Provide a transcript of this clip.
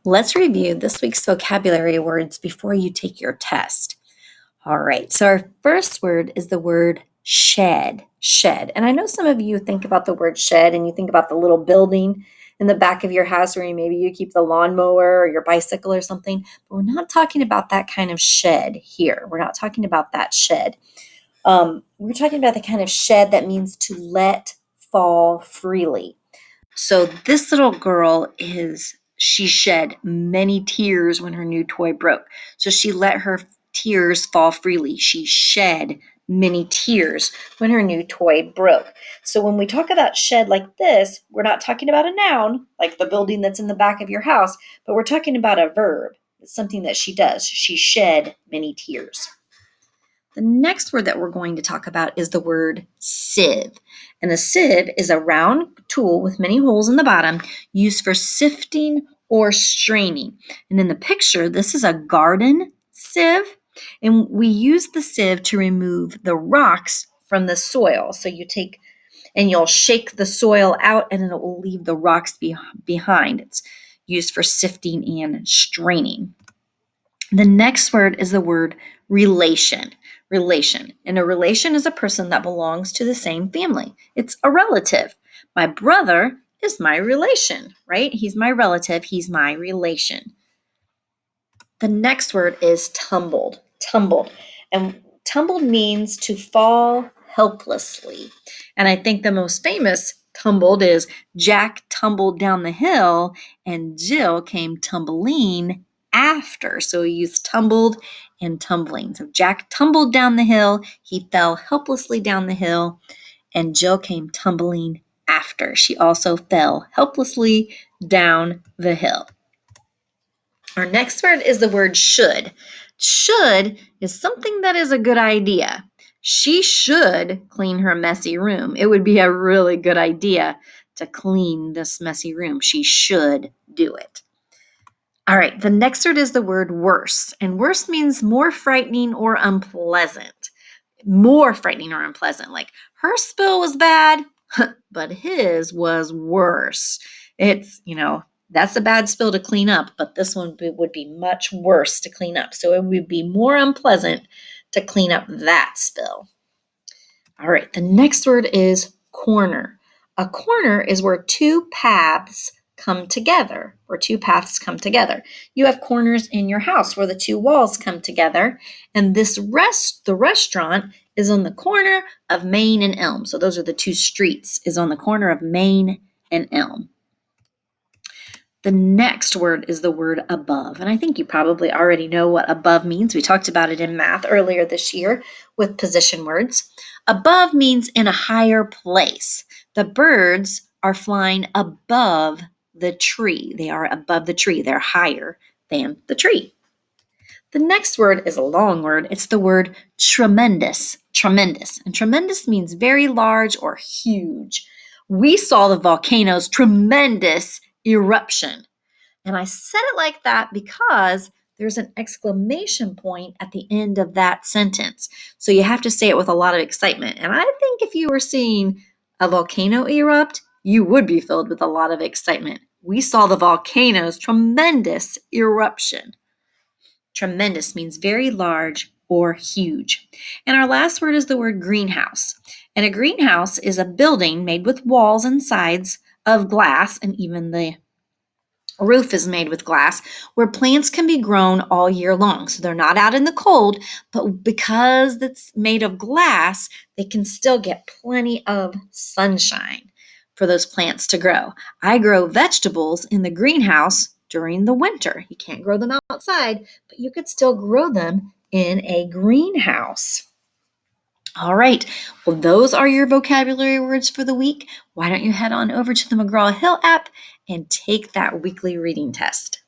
Let's review this week's vocabulary words before you take your test. All right, so our first word is the word shed. Shed. And I know some of you think about the word shed and you think about the little building in the back of your house where maybe you keep the lawnmower or your bicycle or something, but we're not talking about that kind of shed here. We're not talking about that shed. We're talking about the kind of shed that means to let fall freely. So this little girl she shed many tears when her new toy broke. So she let her tears fall freely. She shed many tears when her new toy broke. So when we talk about shed like this, we're not talking about a noun, like the building that's in the back of your house, but we're talking about a verb. It's something that she does. She shed many tears. The next word that we're going to talk about is the word sieve. And a sieve is a round tool with many holes in the bottom used for sifting or straining. And in the picture, this is a garden sieve. And we use the sieve to remove the rocks from the soil. So you take and you'll shake the soil out and it will leave the rocks behind. It's used for sifting and straining. The next word is the word relation. Relation. And a relation is a person that belongs to the same family. It's a relative. My brother is my relation, right? He's my relative. He's my relation. The next word is tumbled. Tumbled. And tumbled means to fall helplessly. And I think the most famous tumbled is Jack tumbled down the hill and Jill came tumbling after. So we use tumbled and tumbling. So Jack tumbled down the hill, he fell helplessly down the hill, and Jill came tumbling after. She also fell helplessly down the hill. Our next word is the word should. Should is something that is a good idea. She should clean her messy room. It would be a really good idea to clean this messy room. She should do it. All right, the next word is the word worse. And worse means more frightening or unpleasant. More frightening or unpleasant. Like her spill was bad, but his was worse. It's, that's a bad spill to clean up, but this one would be much worse to clean up. So it would be more unpleasant to clean up that spill. All right, the next word is corner. A corner is where two paths come together, You have corners in your house where the two walls come together, and the restaurant is on the corner of Main and Elm. So those are the two streets, is on the corner of Main and Elm. The next word is the word above, and I think you probably already know what above means. We talked about it in math earlier this year with position words. Above means in a higher place. The birds are flying above the tree. They are above the tree. They're higher than the tree. The next word is a long word. It's the word tremendous. Tremendous. And tremendous means very large or huge. We saw the volcano's tremendous eruption. And I said it like that because there's an exclamation point at the end of that sentence. So you have to say it with a lot of excitement. And I think if you were seeing a volcano erupt, you would be filled with a lot of excitement. We saw the volcano's tremendous eruption. Tremendous means very large or huge. And our last word is the word greenhouse. And a greenhouse is a building made with walls and sides of glass, and even the roof is made with glass, where plants can be grown all year long. So they're not out in the cold, but because it's made of glass, they can still get plenty of sunshine for those plants to grow. I grow vegetables in the greenhouse during the winter. You can't grow them outside, but you could still grow them in a greenhouse. All right, well, those are your vocabulary words for the week. Why don't you head on over to the McGraw-Hill app and take that weekly reading test?